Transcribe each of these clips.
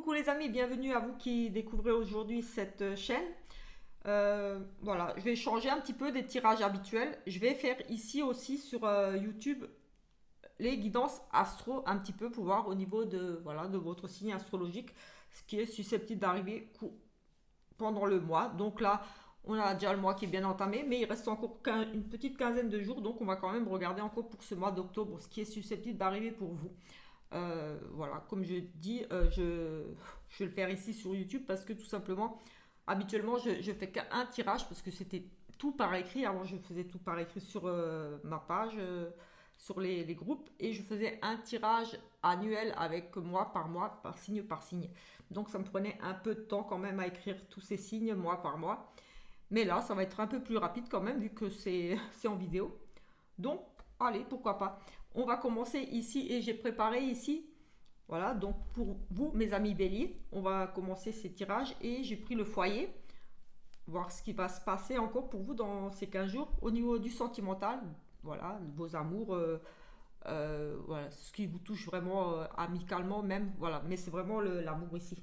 Coucou les amis, bienvenue à vous qui découvrez aujourd'hui cette chaîne. Voilà, je vais changer un petit peu des tirages habituels. Je vais faire ici aussi sur YouTube les guidances astro un petit peu pour voir au niveau de, voilà, de votre signe astrologique ce qui est susceptible d'arriver pendant le mois. Donc là, on a déjà le mois qui est bien entamé, mais il reste encore une petite quinzaine de jours, donc on va quand même regarder encore pour ce mois d'octobre ce qui est susceptible d'arriver pour vous. Voilà, comme je dis, je vais le faire ici sur YouTube parce que tout simplement, habituellement, je fais qu'un tirage parce que c'était tout par écrit. Avant, je faisais tout par écrit sur ma page, sur les groupes, et je faisais un tirage annuel avec mois, par signe par signe. Donc, ça me prenait un peu de temps quand même à écrire tous ces signes mois par mois. Mais là, ça va être un peu plus rapide quand même vu que c'est en vidéo. Donc, allez, pourquoi pas. On va commencer ici et j'ai préparé ici, voilà, donc pour vous, mes amis béliers, on va commencer ces tirages et j'ai pris le foyer, voir ce qui va se passer encore pour vous dans ces 15 jours au niveau du sentimental, voilà, vos amours, voilà, ce qui vous touche vraiment amicalement même, voilà, mais c'est vraiment l'amour ici.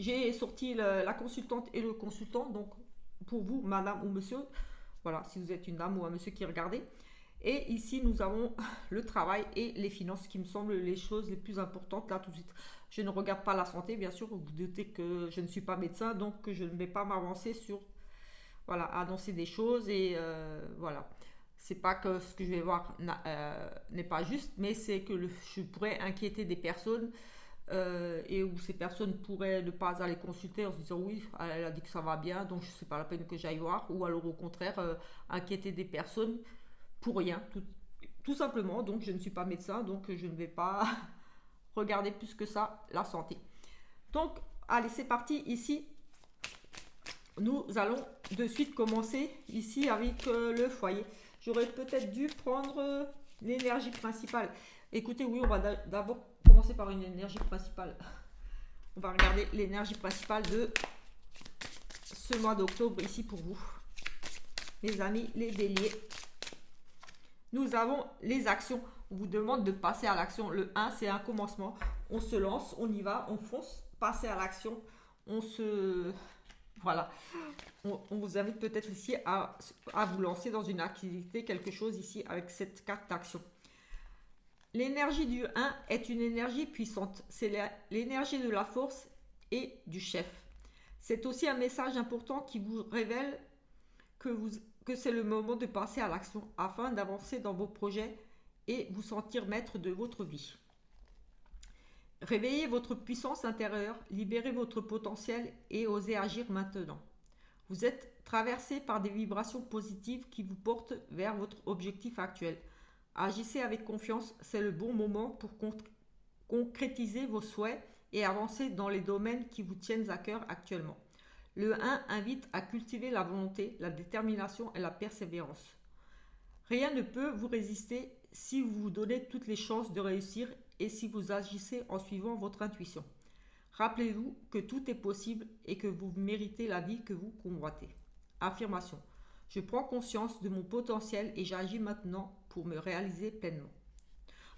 J'ai sorti la consultante et le consultant, donc pour vous, madame ou monsieur, voilà, si vous êtes une dame ou un monsieur qui regardez. Et ici, nous avons le travail et les finances qui me semblent les choses les plus importantes là tout de suite. Je ne regarde pas la santé, bien sûr. Vous vous doutez que je ne suis pas médecin, donc je ne vais pas m'avancer sur, voilà, annoncer des choses et voilà. C'est pas que ce que je vais voir n'est pas juste, mais c'est que je pourrais inquiéter des personnes et où ces personnes pourraient ne pas aller consulter en se disant oui, elle a dit que ça va bien, donc c'est pas la peine que j'aille voir, ou alors au contraire inquiéter des personnes pour rien, tout simplement. Donc je ne suis pas médecin, donc je ne vais pas regarder plus que ça la santé. Donc allez, c'est parti. Ici, nous allons de suite commencer ici avec le foyer. J'aurais peut-être dû prendre l'énergie principale. Écoutez, oui, on va d'abord commencer par une énergie principale. On va regarder l'énergie principale de ce mois d'octobre ici pour vous, mes amis les béliers. Nous avons les actions. On vous demande de passer à l'action. Le 1, c'est un commencement. On se lance, on y va, on fonce, passer à l'action. On se... Voilà. On vous invite peut-être ici à vous lancer dans une activité, quelque chose ici avec cette carte d'action. L'énergie du 1 est une énergie puissante. C'est l'énergie de la force et du chef. C'est aussi un message important qui vous révèle que c'est le moment de passer à l'action afin d'avancer dans vos projets et vous sentir maître de votre vie. Réveillez votre puissance intérieure, libérez votre potentiel et osez agir maintenant. Vous êtes traversé par des vibrations positives qui vous portent vers votre objectif actuel. Agissez avec confiance, c'est le bon moment pour concrétiser vos souhaits et avancer dans les domaines qui vous tiennent à cœur actuellement. Le 1 invite à cultiver la volonté, la détermination et la persévérance. Rien ne peut vous résister si vous vous donnez toutes les chances de réussir et si vous agissez en suivant votre intuition. Rappelez-vous que tout est possible et que vous méritez la vie que vous convoitez. Affirmation. Je prends conscience de mon potentiel et j'agis maintenant pour me réaliser pleinement.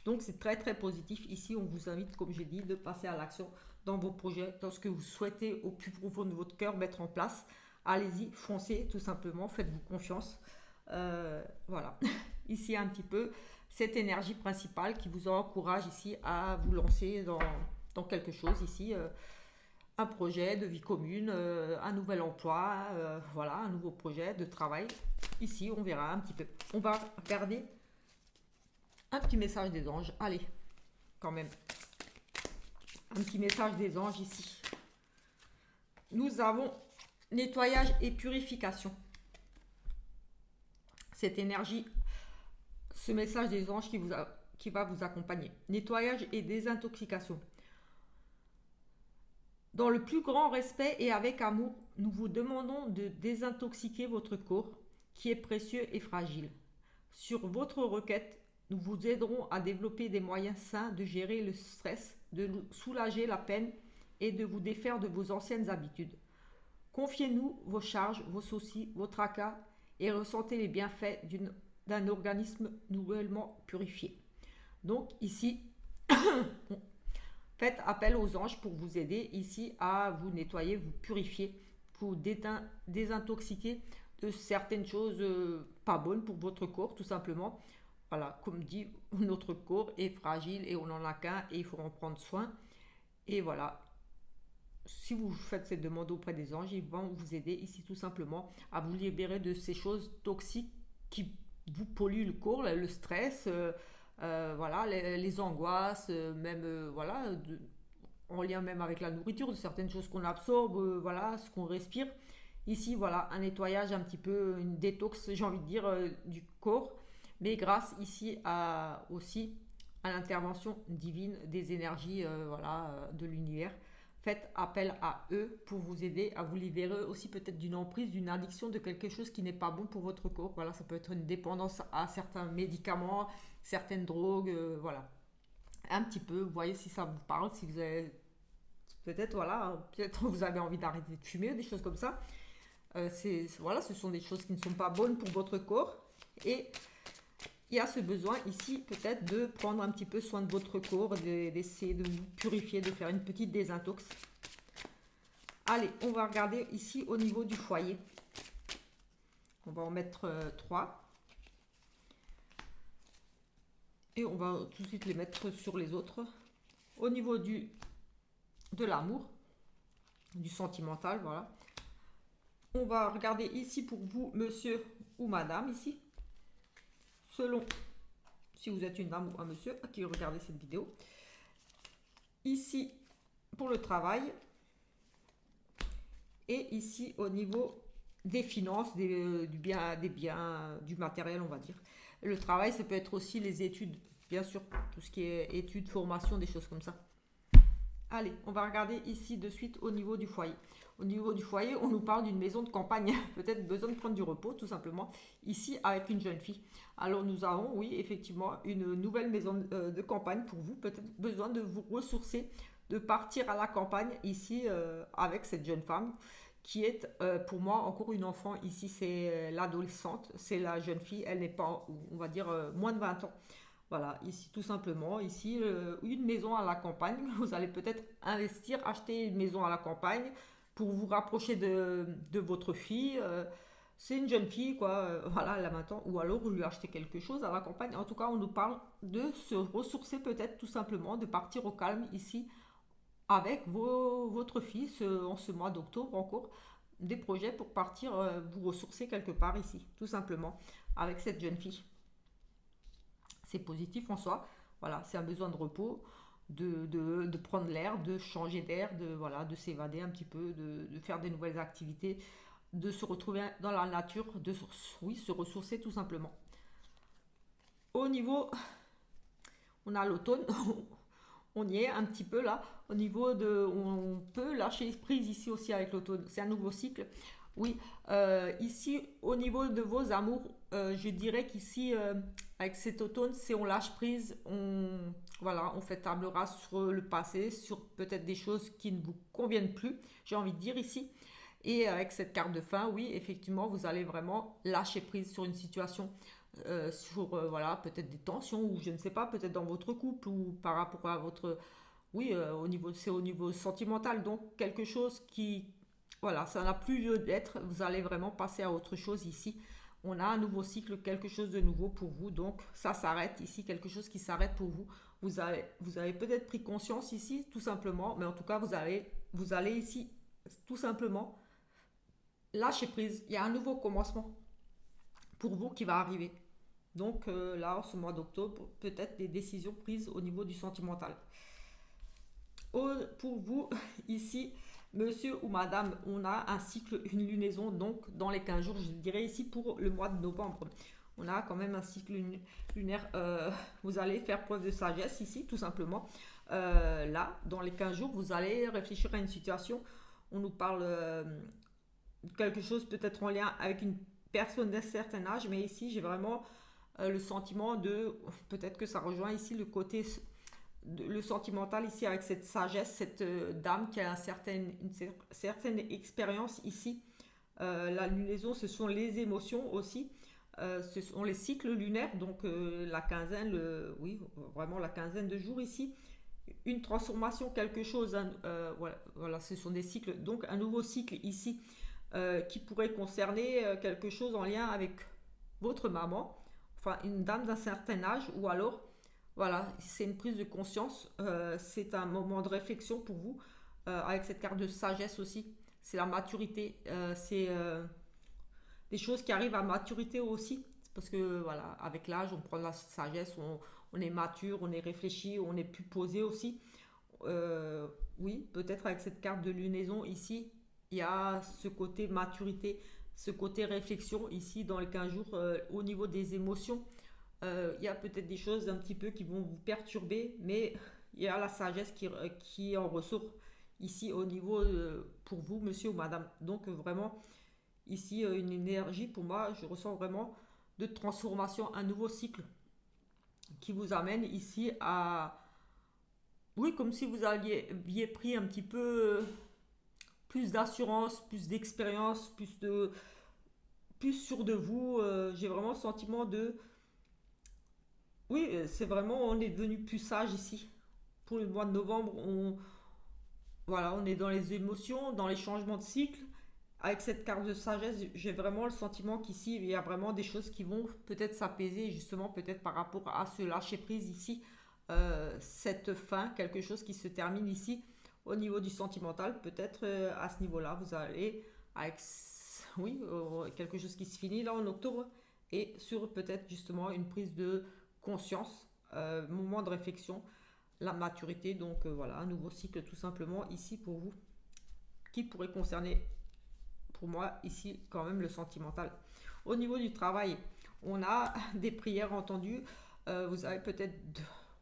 Donc c'est très très positif. Ici, on vous invite, comme j'ai dit, de passer à l'action dans vos projets, dans ce que vous souhaitez au plus profond de votre cœur mettre en place. Allez-y, foncez tout simplement, faites-vous confiance. Voilà, ici un petit peu cette énergie principale qui vous encourage ici à vous lancer dans quelque chose ici. Un projet de vie commune, un nouvel emploi, voilà, un nouveau projet de travail. Ici, on verra un petit peu. On va regarder un petit message des anges. Allez, quand même. Un petit message des anges ici. Nous avons nettoyage et purification. Cette énergie, ce message des anges qui va vous accompagner. Nettoyage et désintoxication. Dans le plus grand respect et avec amour, nous vous demandons de désintoxiquer votre corps qui est précieux et fragile. Sur votre requête, nous vous aiderons à développer des moyens sains de gérer le stress, de soulager la peine et de vous défaire de vos anciennes habitudes. Confiez-nous vos charges, vos soucis, vos tracas et ressentez les bienfaits d'un organisme nouvellement purifié. Donc ici, Faites appel aux anges pour vous aider ici à vous nettoyer, vous purifier, vous désintoxiquer de certaines choses pas bonnes pour votre corps, tout simplement. Voilà, comme dit, notre corps est fragile et on n'en a qu'un et il faut en prendre soin. Et voilà, si vous faites cette demande auprès des anges, ils vont vous aider ici tout simplement à vous libérer de ces choses toxiques qui vous polluent le corps, le stress, voilà, les angoisses, même voilà, en lien même avec la nourriture, de certaines choses qu'on absorbe, voilà, ce qu'on respire. Ici, voilà, un nettoyage un petit peu, une détox, j'ai envie de dire, du corps, mais grâce ici à aussi à l'intervention divine des énergies, voilà, de l'univers. Faites appel à eux pour vous aider à vous libérer aussi peut-être d'une emprise, d'une addiction, de quelque chose qui n'est pas bon pour votre corps. Voilà, ça peut être une dépendance à certains médicaments, certaines drogues, voilà. Un petit peu, vous voyez si ça vous parle, si vous avez peut-être voilà, peut-être vous avez envie d'arrêter de fumer, des choses comme ça. Voilà, ce sont des choses qui ne sont pas bonnes pour votre corps et il y a ce besoin ici peut-être de prendre un petit peu soin de votre corps, d'essayer de vous purifier, de faire une petite désintox. Allez, on va regarder ici au niveau du foyer. On va en mettre 3. Et on va tout de suite les mettre sur les autres. Au niveau de l'amour, du sentimental, voilà. On va regarder ici pour vous, monsieur ou madame, ici. Selon si vous êtes une dame ou un monsieur qui regardez cette vidéo. Ici, pour le travail. Et ici, au niveau des finances, du matériel, on va dire. Le travail, ça peut être aussi les études, bien sûr, tout ce qui est études, formation, des choses comme ça. Allez, on va regarder ici de suite au niveau du foyer. Au niveau du foyer, on nous parle d'une maison de campagne, peut-être besoin de prendre du repos, tout simplement, ici avec une jeune fille. Alors nous avons, oui, effectivement, une nouvelle maison de campagne pour vous, peut-être besoin de vous ressourcer, de partir à la campagne ici avec cette jeune femme qui est pour moi encore une enfant. Ici, c'est l'adolescente, c'est la jeune fille, elle n'est pas, on va dire, moins de 20 ans. Voilà, ici tout simplement, ici une maison à la campagne. Vous allez peut-être investir, acheter une maison à la campagne pour vous rapprocher de votre fille. C'est une jeune fille, quoi, voilà, elle a 20 ans. Ou alors vous lui achetez quelque chose à la campagne. En tout cas, on nous parle de se ressourcer peut-être tout simplement, de partir au calme ici avec votre fille en ce mois d'octobre encore. Des projets pour partir vous ressourcer quelque part ici, tout simplement, avec cette jeune fille. C'est positif en soi. Voilà, c'est un besoin de repos, de prendre l'air, de changer d'air, voilà, de s'évader un petit peu, de faire des nouvelles activités, de se retrouver dans la nature, oui, se ressourcer tout simplement. Au niveau, on a l'automne, on y est un petit peu là. Au niveau on peut lâcher prise ici aussi avec l'automne. C'est un nouveau cycle. Oui, ici au niveau de vos amours, je dirais qu'ici avec cet automne, c'est on lâche prise, voilà, on fait table rase sur le passé, sur peut-être des choses qui ne vous conviennent plus, j'ai envie de dire ici. Et avec cette carte de fin, oui, effectivement, vous allez vraiment lâcher prise sur une situation, sur voilà, peut-être des tensions ou je ne sais pas, peut-être dans votre couple ou par rapport à votre, oui, c'est au niveau sentimental, donc quelque chose qui, voilà, ça n'a plus lieu d'être. Vous allez vraiment passer à autre chose ici. On a un nouveau cycle, quelque chose de nouveau pour vous. Donc, ça s'arrête ici, quelque chose qui s'arrête pour vous. Vous avez peut-être pris conscience ici, tout simplement. Mais en tout cas, vous allez ici, tout simplement, lâcher prise. Il y a un nouveau commencement pour vous qui va arriver. Donc, là, en ce mois d'octobre, peut-être des décisions prises au niveau du sentimental. Pour vous, ici, monsieur ou madame, on a un cycle, une lunaison, donc dans les 15 jours, je dirais ici pour le mois de novembre. On a quand même un cycle lunaire. Vous allez faire preuve de sagesse ici, tout simplement. Là, dans les 15 jours, vous allez réfléchir à une situation. On nous parle de quelque chose peut-être en lien avec une personne d'un certain âge, mais ici, j'ai vraiment le sentiment de, peut-être que ça rejoint ici le côté le sentimental ici avec cette sagesse, cette dame qui a une certaine expérience ici. La lunaison, ce sont les émotions aussi. Ce sont les cycles lunaires, donc la quinzaine, oui, vraiment la quinzaine de jours ici. une transformation, quelque chose, voilà, voilà, ce sont des cycles, donc un nouveau cycle ici qui pourrait concerner quelque chose en lien avec votre maman, enfin une dame d'un certain âge, ou alors, voilà, c'est une prise de conscience, c'est un moment de réflexion pour vous, avec cette carte de sagesse aussi, c'est la maturité, c'est des choses qui arrivent à maturité aussi, parce que voilà, avec l'âge, on prend de la sagesse, on est mature, on est réfléchi, on est plus posé aussi. Euh, oui, peut-être avec cette carte de lunaison ici, il y a ce côté maturité, ce côté réflexion ici dans les 15 jours au niveau des émotions. Il y a peut-être des choses un petit peu qui vont vous perturber, mais il y a la sagesse qui en ressort ici au niveau pour vous, monsieur ou madame. Donc vraiment, ici, une énergie, pour moi, je ressens vraiment de transformation, un nouveau cycle qui vous amène ici à... Oui, comme si vous aviez pris un petit peu plus d'assurance, plus d'expérience, plus sûr de vous. J'ai vraiment le sentiment de... Oui, c'est vraiment, on est devenu plus sage ici. Pour le mois de novembre, voilà, on est dans les émotions, dans les changements de cycle. Avec cette carte de sagesse, j'ai vraiment le sentiment qu'ici, il y a vraiment des choses qui vont peut-être s'apaiser, justement, peut-être par rapport à ce lâcher-prise ici, cette fin, quelque chose qui se termine ici, au niveau du sentimental, peut-être à ce niveau-là, vous allez, avec, oui, quelque chose qui se finit là en octobre, et sur peut-être justement une prise de conscience, moment de réflexion, la maturité, donc voilà, un nouveau cycle tout simplement ici pour vous, qui pourrait concerner pour moi ici quand même le sentimental. Au niveau du travail, on a des prières entendues. Vous avez peut-être,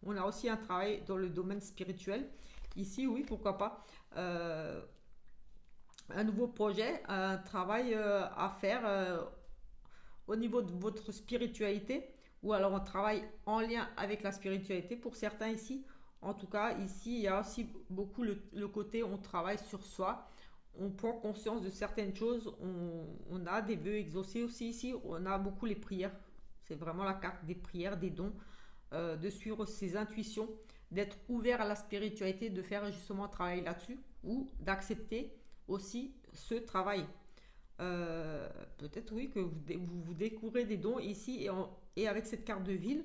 on a aussi un travail dans le domaine spirituel. Ici, oui, pourquoi pas. Un nouveau projet, un travail à faire au niveau de votre spiritualité, ou alors un travail en lien avec la spiritualité pour certains ici. En tout cas, ici, il y a aussi beaucoup le côté on travaille sur soi, on prend conscience de certaines choses, on a des vœux exaucés aussi ici, on a beaucoup les prières. C'est vraiment la carte des prières, des dons, de suivre ses intuitions, d'être ouvert à la spiritualité, de faire justement un travail là-dessus, ou d'accepter aussi ce travail. Peut-être oui que vous découvrez des dons ici et avec cette carte de ville,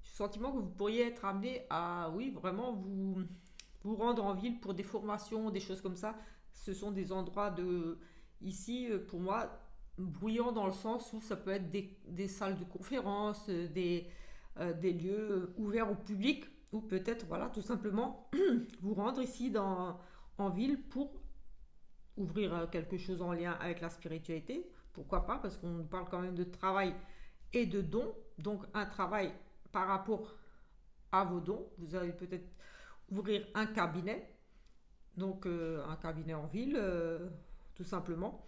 j'ai le sentiment que vous pourriez être amené à, oui, vraiment vous rendre en ville pour des formations, des choses comme ça. Ce sont des endroits de, ici, pour moi, bruyants dans le sens où ça peut être des salles de conférence, des lieux ouverts au public, ou peut-être, voilà, tout simplement vous rendre ici en ville pour ouvrir quelque chose en lien avec la spiritualité. Pourquoi pas? Parce qu'on parle quand même de travail et de dons. Donc un travail par rapport à vos dons. Vous allez peut-être ouvrir un cabinet, donc un cabinet en ville, tout simplement.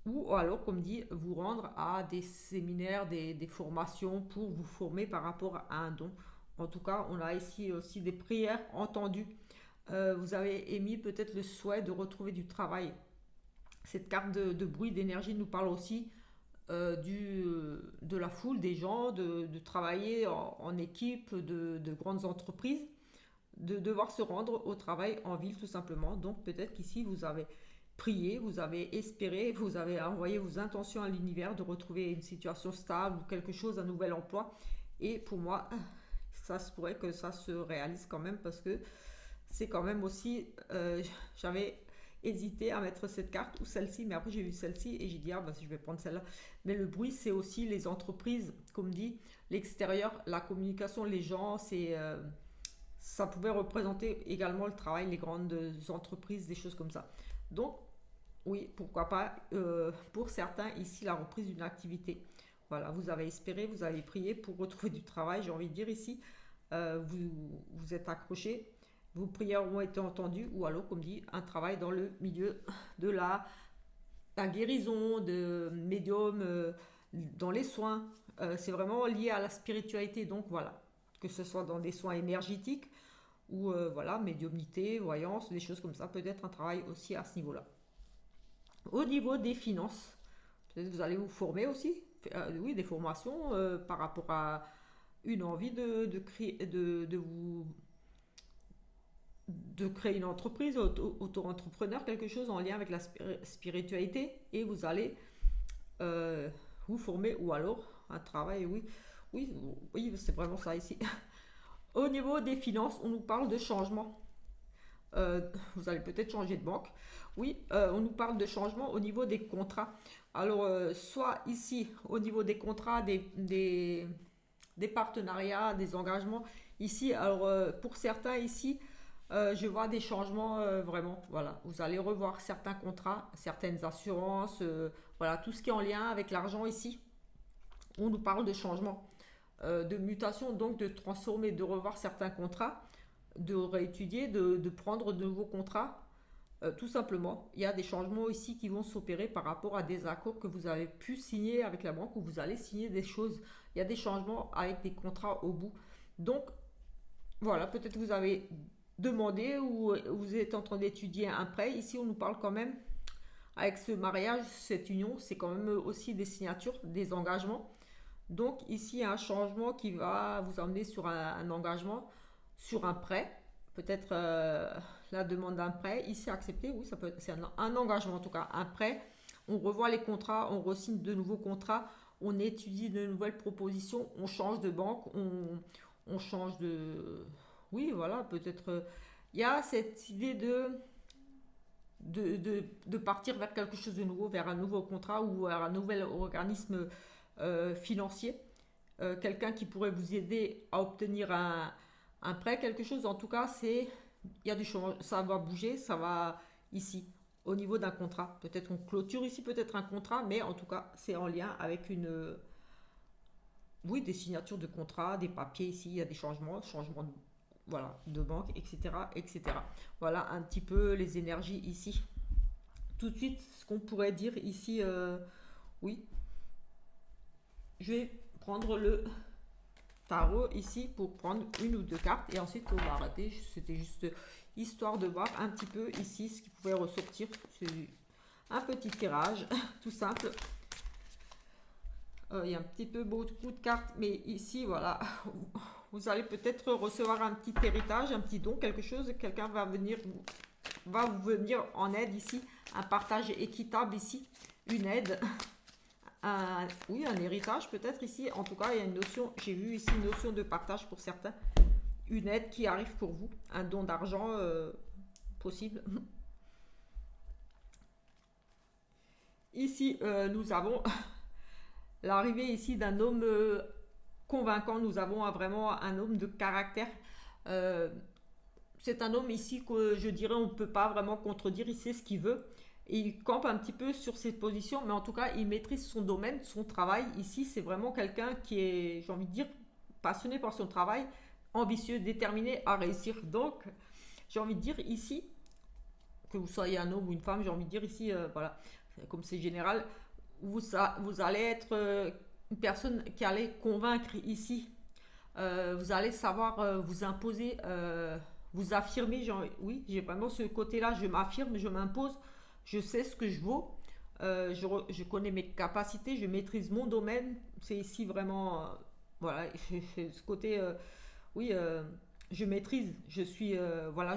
Ou alors, comme dit, vous rendre à des séminaires, des formations pour vous former par rapport à un don. En tout cas, on a ici aussi des prières entendues. Vous avez émis peut-être le souhait de retrouver du travail. Cette carte de bruit, d'énergie nous parle aussi de la foule, des gens, de travailler en équipe, de grandes entreprises, de devoir se rendre au travail en ville tout simplement. Donc peut-être qu'ici vous avez prié, vous avez espéré, vous avez envoyé vos intentions à l'univers de retrouver une situation stable ou quelque chose, un nouvel emploi. Et pour moi, ça se pourrait que ça se réalise quand même parce que c'est quand même aussi, j'avais hésité à mettre cette carte ou celle-ci, mais après j'ai vu celle-ci et j'ai dit, ah bah, je vais prendre celle-là. Mais le bruit, c'est aussi les entreprises, comme dit, l'extérieur, la communication, les gens, ça pouvait représenter également le travail, les grandes entreprises, des choses comme ça. Donc, oui, pourquoi pas, pour certains, ici, la reprise d'une activité. Voilà, vous avez espéré, vous avez prié pour retrouver du travail, j'ai envie de dire ici, vous êtes accroché, vos prières ont été entendues, ou alors, comme dit, un travail dans le milieu de la guérison, de médium, dans les soins. C'est vraiment lié à la spiritualité, donc voilà, que ce soit dans des soins énergétiques, ou voilà, médiumnité, voyance, des choses comme ça, peut-être un travail aussi à ce niveau-là. Au niveau des finances, peut-être vous allez vous former aussi, oui, des formations par rapport à une envie de vous de créer une entreprise, auto-entrepreneur, quelque chose en lien avec la spiritualité, et vous allez euh, vous former, ou alors un travail, oui, oui, oui, c'est vraiment ça ici. Au niveau des finances, on nous parle de changement. Vous allez peut-être changer de banque. Oui, on nous parle de changement au niveau des contrats. Alors, soit ici, au niveau des contrats, des partenariats, des engagements. Ici, alors pour certains ici, je vois des changements vraiment. Voilà, vous allez revoir certains contrats, certaines assurances, voilà, tout ce qui est en lien avec l'argent ici. On nous parle de changement, de mutation, donc de transformer, de revoir certains contrats, de réétudier, de prendre de nouveaux contrats. Tout simplement, il y a des changements ici qui vont s'opérer par rapport à des accords que vous avez pu signer avec la banque, ou vous allez signer des choses. Il y a des changements avec des contrats au bout. Donc, voilà, peut-être vous avez demandé, ou vous êtes en train d'étudier un prêt. Ici, on nous parle quand même, avec ce mariage, cette union, c'est quand même aussi des signatures, des engagements. Donc, ici, il y a un changement qui va vous emmener sur un engagement, sur un prêt. Peut-être la demande d'un prêt. Ici, accepté, oui, ça peut être, c'est un engagement en tout cas. Un prêt, on revoit les contrats, on re-signe de nouveaux contrats, on étudie de nouvelles propositions, on change de banque, on change de... Oui, voilà, peut-être... Il y a cette idée de partir vers quelque chose de nouveau, vers un nouveau contrat, ou vers un nouvel organisme financier. Quelqu'un qui pourrait vous aider à obtenir un prêt, quelque chose. En tout cas, c'est... Il y a du changement, ça va bouger, ça va ici, au niveau d'un contrat. Peut-être on clôture ici, peut-être un contrat, mais en tout cas, c'est en lien avec une... Oui, des signatures de contrat, des papiers ici, il y a des changements, changements de, voilà, de banque, etc., etc. Voilà un petit peu les énergies ici. Tout de suite, ce qu'on pourrait dire ici, oui, je vais prendre le tarot ici pour prendre une ou deux cartes, et ensuite on va arrêter. C'était juste histoire de voir un petit peu ici ce qui pouvait ressortir. C'est un petit tirage tout simple. Il y a un petit peu beaucoup de cartes, mais ici voilà, vous allez peut-être recevoir un petit héritage, un petit don, quelque chose. Quelqu'un va vous venir en aide ici, un partage équitable ici, une aide. Oui, un héritage peut-être ici. En tout cas, il y a une notion, j'ai vu ici une notion de partage pour certains. Une aide qui arrive pour vous. Un don d'argent possible. Ici, nous avons l'arrivée ici d'un homme convaincant. Nous avons vraiment un homme de caractère. Euh, c'est un homme ici que je dirais on ne peut pas vraiment contredire. Il sait ce qu'il veut. Et il campe un petit peu sur ses positions, mais en tout cas, il maîtrise son domaine, son travail. Ici, c'est vraiment quelqu'un qui est, j'ai envie de dire, passionné par son travail, ambitieux, déterminé à réussir. Donc, j'ai envie de dire ici, que vous soyez un homme ou une femme, j'ai envie de dire ici, voilà, comme c'est général, vous allez être une personne qui allait convaincre ici. Vous allez savoir vous imposer, vous affirmer. Oui, j'ai vraiment ce côté-là, je m'affirme, je m'impose, je sais ce que je vaux, je connais mes capacités, je maîtrise mon domaine. C'est ici vraiment, voilà, ce côté, oui, je maîtrise, je suis, voilà,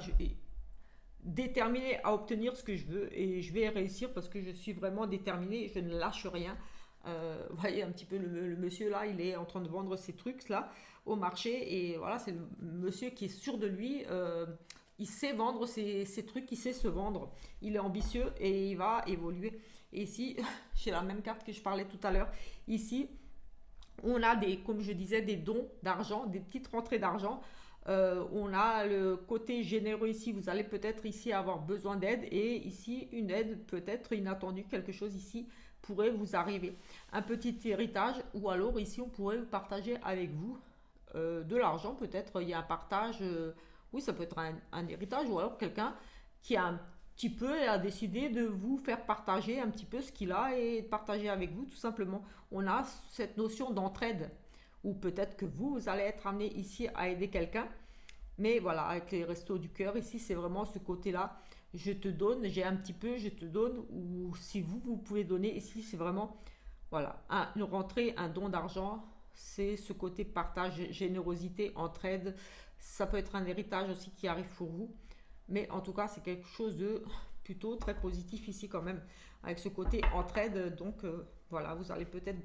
déterminé à obtenir ce que je veux, et je vais réussir parce que je suis vraiment déterminé, je ne lâche rien. Vous voyez un petit peu le monsieur là, il est en train de vendre ses trucs là au marché, et voilà, c'est le monsieur qui est sûr de lui. Il sait vendre ses trucs, il sait se vendre, il est ambitieux et il va évoluer. Et ici, j'ai la même carte que je parlais tout à l'heure. Ici, on a des, comme je disais, des dons d'argent, des petites rentrées d'argent. On a le côté généreux ici. Vous allez peut-être ici avoir besoin d'aide, et ici une aide peut-être inattendue, quelque chose ici pourrait vous arriver. Un petit héritage, ou alors ici on pourrait partager avec vous de l'argent. Peut-être il y a un partage, oui, ça peut être un héritage, ou alors quelqu'un qui a un petit peu a décidé de vous faire partager un petit peu ce qu'il a, et de partager avec vous tout simplement. On a cette notion d'entraide, ou peut-être que vous allez être amené ici à aider quelqu'un. Mais voilà, avec les restos du cœur, ici, c'est vraiment ce côté-là. Je te donne, j'ai un petit peu, je te donne, ou si vous pouvez donner. Ici, c'est vraiment, voilà, une rentrée, un don d'argent. C'est ce côté partage, générosité, entraide. Ça peut être un héritage aussi qui arrive pour vous. Mais en tout cas, c'est quelque chose de plutôt très positif ici quand même, avec ce côté entraide. Donc voilà, vous allez peut-être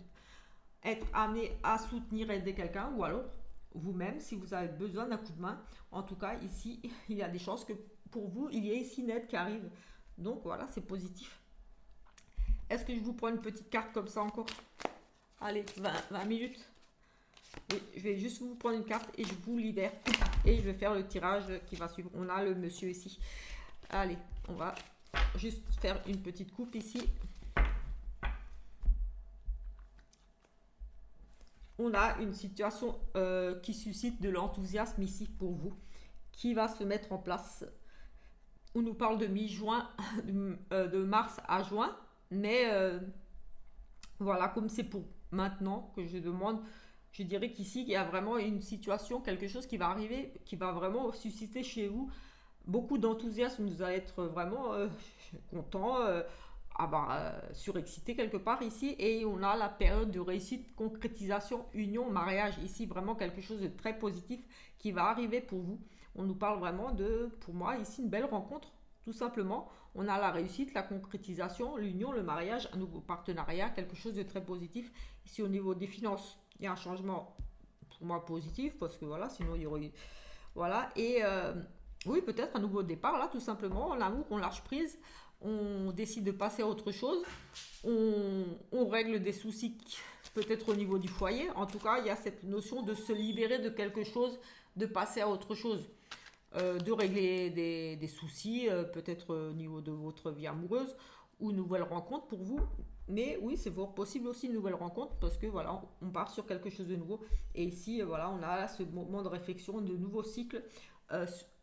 être amené à soutenir, aider quelqu'un, ou alors vous-même, si vous avez besoin d'un coup de main. En tout cas, ici, il y a des chances que pour vous, il y ait ici une aide qui arrive. Donc voilà, c'est positif. Est-ce que je vous prends une petite carte comme ça encore? Allez, 20 minutes. Oui, je vais juste vous prendre une carte et je vous libère. Et je vais faire le tirage qui va suivre. On a le monsieur ici. Allez, on va juste faire une petite coupe ici. On a une situation qui suscite de l'enthousiasme ici pour vous, qui va se mettre en place. On nous parle de mi-juin, de mars à juin, mais voilà, comme c'est pour maintenant que je demande, je dirais qu'ici, il y a vraiment une situation, quelque chose qui va arriver, qui va vraiment susciter chez vous beaucoup d'enthousiasme. Vous allez être vraiment content, surexcité quelque part ici. Et on a la période de réussite, concrétisation, union, mariage. Ici, vraiment quelque chose de très positif qui va arriver pour vous. On nous parle vraiment de, pour moi, ici, une belle rencontre. Tout simplement, on a la réussite, la concrétisation, l'union, le mariage, un nouveau partenariat, quelque chose de très positif. Ici, au niveau des finances, il y a un changement pour moi positif parce que voilà, sinon il y aurait. Voilà, et oui, peut-être un nouveau départ là, tout simplement. L'amour, on lâche prise, on décide de passer à autre chose, on règle des soucis peut-être au niveau du foyer. En tout cas, il y a cette notion de se libérer de quelque chose, de passer à autre chose. De régler des soucis, peut-être au niveau de votre vie amoureuse ou une nouvelle rencontre pour vous. Mais oui, c'est possible aussi une nouvelle rencontre parce que voilà, on part sur quelque chose de nouveau. Et ici, voilà, on a ce moment de réflexion, de nouveau cycle.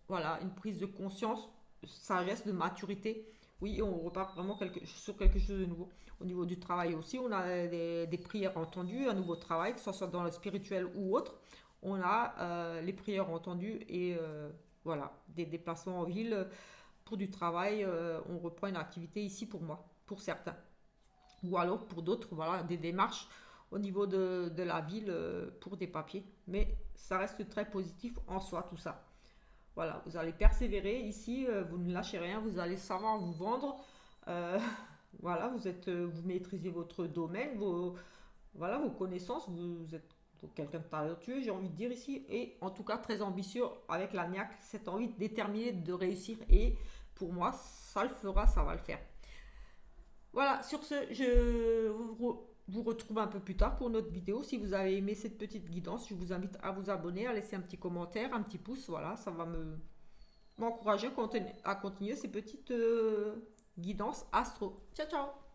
Voilà, une prise de conscience, sagesse, de maturité. Oui, on repart vraiment sur quelque chose de nouveau. Au niveau du travail aussi, on a des prières entendues, un nouveau travail, que ce soit dans le spirituel ou autre. On a les prières entendues et voilà, des déplacements en ville pour du travail. On reprend une activité ici pour moi, pour certains. Ou alors pour d'autres, voilà, des démarches au niveau de la ville pour des papiers. Mais ça reste très positif en soi tout ça. Voilà, vous allez persévérer ici, vous ne lâchez rien, vous allez savoir vous vendre. Euh, voilà, vous maîtrisez votre domaine, voilà, vos connaissances, vous êtes quelqu'un de talentueux, j'ai envie de dire ici, et en tout cas très ambitieux avec la niaque, cette envie déterminée de réussir. Et pour moi, ça le fera, ça va le faire. Voilà, sur ce, je vous retrouve un peu plus tard pour notre vidéo. Si vous avez aimé cette petite guidance, je vous invite à vous abonner, à laisser un petit commentaire, un petit pouce. Voilà, ça va m'encourager à continuer ces petites guidances astro. Ciao, ciao!